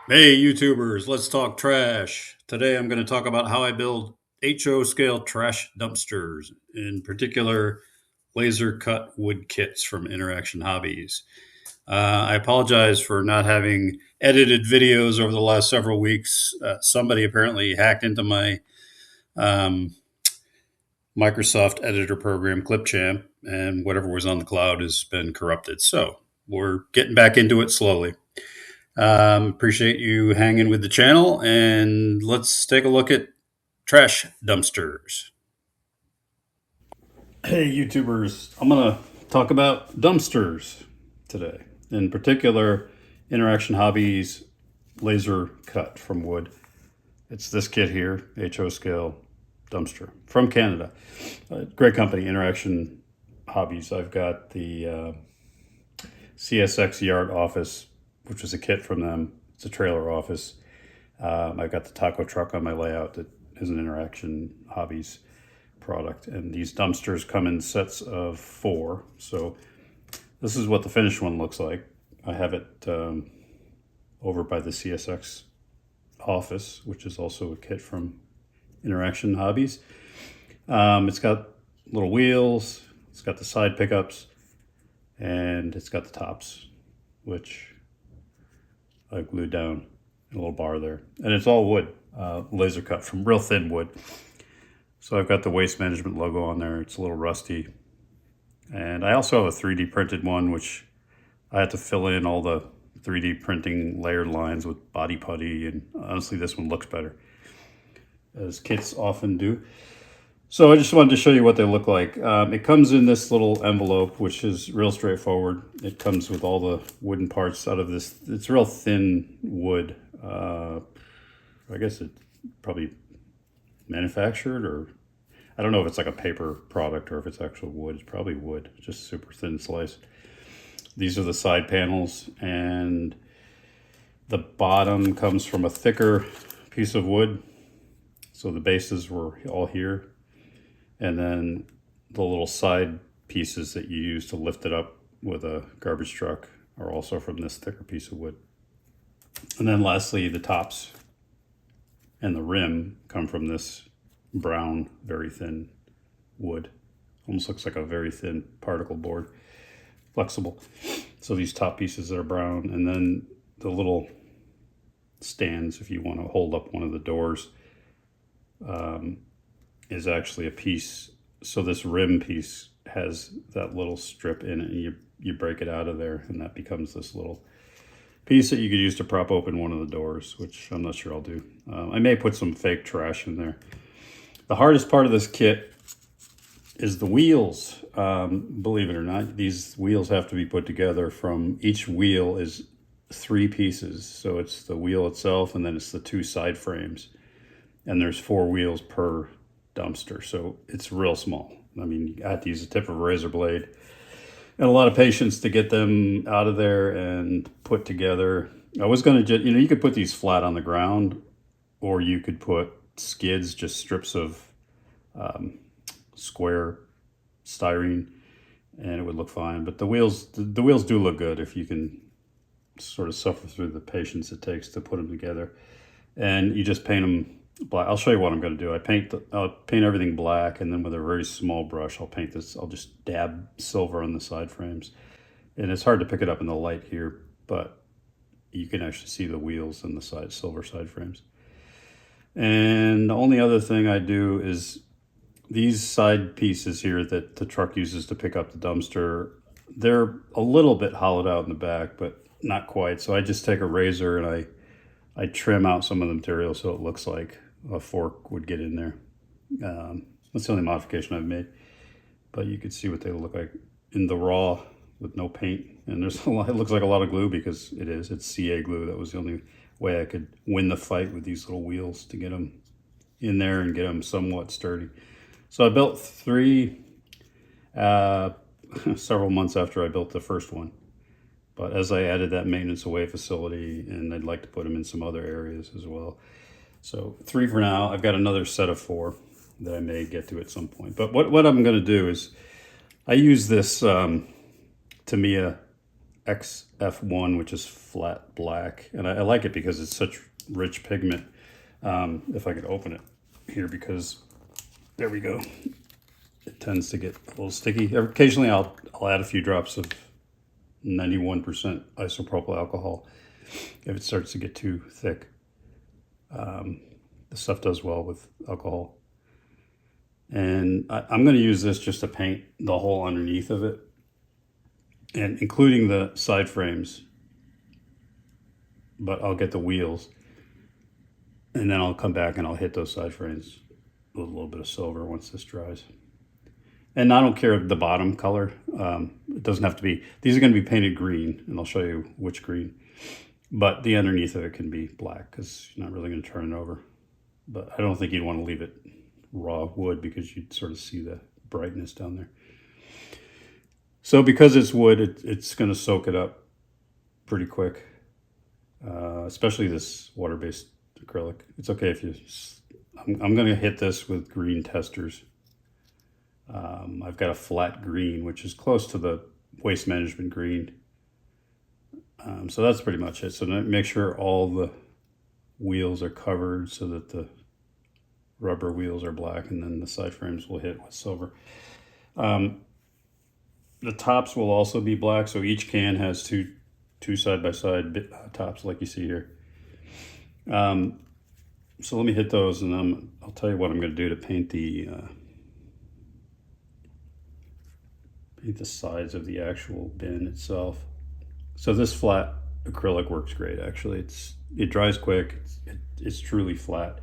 Hey YouTubers, let's talk trash. Today I'm going to talk about how I build HO scale trash dumpsters, in particular laser cut wood kits from Interaction Hobbies. I apologize for not having edited videos over the last several weeks. Somebody apparently hacked into my um, Microsoft editor program, Clipchamp, and whatever was on the cloud has been corrupted. So we're getting back into it slowly. Appreciate you hanging with the channel, and let's take a look at trash dumpsters. Hey, YouTubers, I'm going to talk about dumpsters today. In particular, Interaction Hobbies laser cut from wood. It's this kit here, HO scale dumpster from Canada. Great company, Interaction Hobbies. I've got the CSX Yard Office, which is a kit from them. It's a trailer office. I've got the taco truck on my layout that is an Interaction Hobbies product. And these dumpsters come in sets of 4. So this is what the finished one looks like. I have it over by the CSX office, which is also a kit from Interaction Hobbies. It's got little wheels, it's got the side pickups, and it's got the tops, which I glued down in a little bar there. And it's all wood, laser cut from real thin wood. So I've got the Waste Management logo on there. It's a little rusty. And I also have a 3D printed one, which I had to fill in all the 3D printing layered lines with body putty. And honestly, this one looks better, as kits often do. So I just wanted to show you what they look like. It comes in this little envelope, which is real straightforward. It comes with all the wooden parts out of this. It's real thin wood. I guess it's probably manufactured, or I don't know if it's like a paper product or if it's actual wood. It's probably wood, just super thin slice. These are the side panels, and the bottom comes from a thicker piece of wood. So the bases were all here. And then the little side pieces that you use to lift it up with a garbage truck are also from this thicker piece of wood. And then lastly, the tops and the rim come from this brown, very thin wood. Almost looks like a very thin particle board, flexible. So these top pieces that are brown, and then the little stands, if you want to hold up one of the doors, is actually a piece. So this rim piece has that little strip in it, and you break it out of there, and that becomes this little piece that you could use to prop open one of the doors, which I'm not sure I'll do. I may put some fake trash in there. The hardest part of this kit is the wheels. Believe it or not, these wheels have to be put together from, each wheel is 3 pieces. So it's the wheel itself, and then it's the 2 side frames. And there's 4 wheels per dumpster. So it's real small. I mean, I have to use the tip of a razor blade and a lot of patience to get them out of there and put together. I was going to, you could put these flat on the ground, or you could put skids, just strips of square styrene, and it would look fine. But the wheels do look good if you can sort of suffer through the patience it takes to put them together. And you just paint them black. I'll show you what I'm going to do. I'll paint everything black, and then with a very small brush, I'll paint this. I'll just dab silver on the side frames, and it's hard to pick it up in the light here, but you can actually see the wheels and the silver side frames. And the only other thing I do is these side pieces here that the truck uses to pick up the dumpster. They're a little bit hollowed out in the back, but not quite. So I just take a razor and I trim out some of the material so it looks like a fork would get in there. That's the only modification I've made. But you could see what they look like in the raw with no paint. And there's a lot, it looks like a lot of glue because it's CA glue. That was the only way I could win the fight with these little wheels to get them in there and get them somewhat sturdy. So I built 3 several months after I built the first one. But as I added that maintenance away facility, and I'd like to put them in some other areas as well. So 3 for now. I've got another set of 4 that I may get to at some point. But what I'm going to do is I use this Tamiya XF1, which is flat black. And I like it because it's such rich pigment. If I could open it here, because there we go. It tends to get a little sticky. Occasionally I'll add a few drops of 91% isopropyl alcohol if it starts to get too thick. The stuff does well with alcohol. And I'm going to use this just to paint the whole underneath of it, and including the side frames, but I'll get the wheels, and then I'll come back and I'll hit those side frames with a little bit of silver once this dries. And I don't care the bottom color. It doesn't have to be, these are going to be painted green, and I'll show you which green. But the underneath of it can be black because you're not really going to turn it over. But I don't think you'd want to leave it raw wood because you'd sort of see the brightness down there. So because it's wood, it's going to soak it up pretty quick, especially this water-based acrylic. It's okay if you, I'm going to hit this with green testers. I've got a flat green, which is close to the Waste Management green. So that's pretty much it. So make sure all the wheels are covered so that the rubber wheels are black, and then the side frames will hit with silver. The tops will also be black, so each can has two side-by-side tops like you see here. So let me hit those, and then I'll tell you what I'm going to do to paint the sides of the actual bin itself. So this flat acrylic works great, actually. It dries quick. It's truly flat.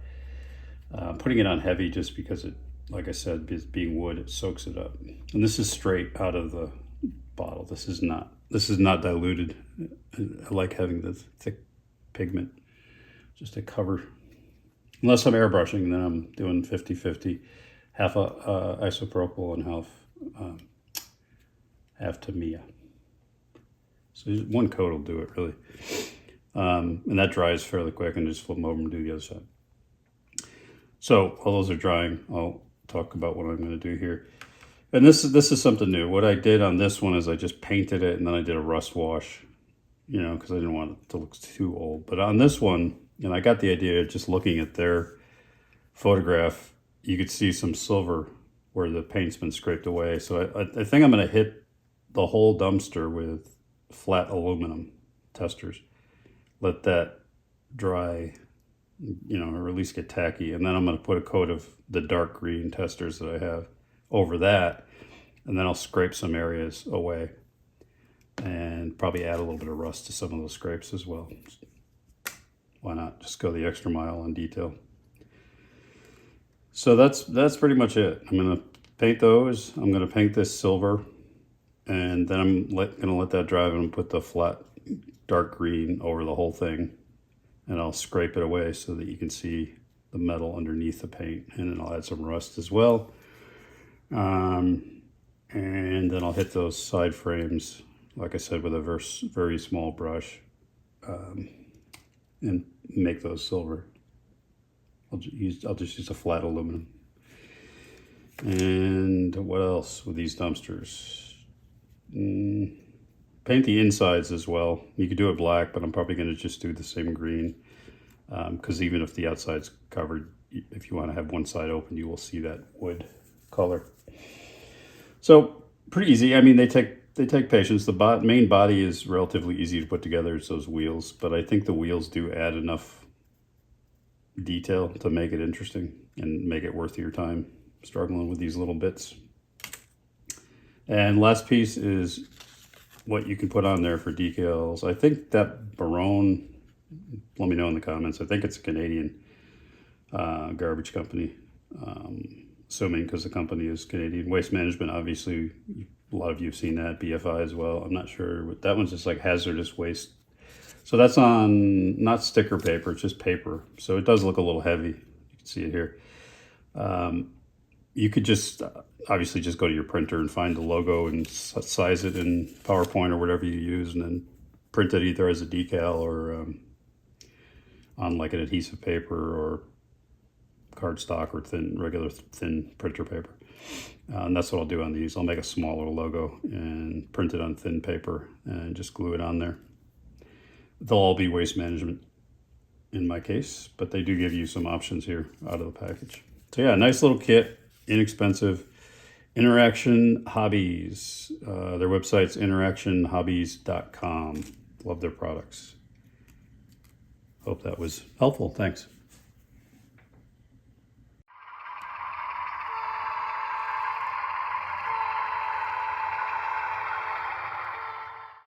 Putting it on heavy just because it, like I said, being wood, it soaks it up. And this is straight out of the bottle. This is not diluted. I like having the thick pigment just to cover. Unless I'm airbrushing, then I'm doing 50-50, half isopropyl and half Tamiya. So one coat will do it, really. And that dries fairly quick, and just flip them over and do the other side. So while those are drying, I'll talk about what I'm going to do here. And this is something new. What I did on this one is I just painted it, and then I did a rust wash, because I didn't want it to look too old. But on this one, and I got the idea just looking at their photograph, you could see some silver where the paint's been scraped away. So I think I'm going to hit the whole dumpster with flat aluminum testers. Let that dry, or at least get tacky. And then I'm going to put a coat of the dark green testers that I have over that. And then I'll scrape some areas away and probably add a little bit of rust to some of those scrapes as well. Why not just go the extra mile on detail? So that's pretty much it. I'm going to paint those. I'm going to paint this silver, and then I'm going to let that dry, and put the flat dark green over the whole thing, and I'll scrape it away so that you can see the metal underneath the paint, and then I'll add some rust as well. And then I'll hit those side frames, like I said, with a very small brush, and make those silver. I'll just use a flat aluminum. And what else with these dumpsters? Paint the insides as well. You could do it black, but I'm probably going to just do the same green, because even if the outside's covered, if you want to have one side open, you will see that wood color. So pretty easy. I mean, they take patience. The main body is relatively easy to put together. It's those wheels, but I think the wheels do add enough detail to make it interesting and make it worth your time struggling with these little bits. And last piece is what you can put on there for decals. I think that Barone, let me know in the comments, I think it's a Canadian garbage company, assuming because the company is Canadian. Waste Management, obviously, a lot of you have seen that. BFI as well. I'm not sure, but that one's just like hazardous waste. So that's on not sticker paper, it's just paper. So it does look a little heavy. You can see it here. You could just obviously just go to your printer and find the logo and size it in PowerPoint or whatever you use, and then print it either as a decal or on like an adhesive paper or cardstock or regular thin printer paper. And that's what I'll do on these. I'll make a small little logo and print it on thin paper and just glue it on there. They'll all be waste management in my case, but they do give you some options here out of the package. So yeah, nice little kit, inexpensive. Interaction Hobbies. Their website's interactionhobbies.com. Love their products. Hope that was helpful. Thanks.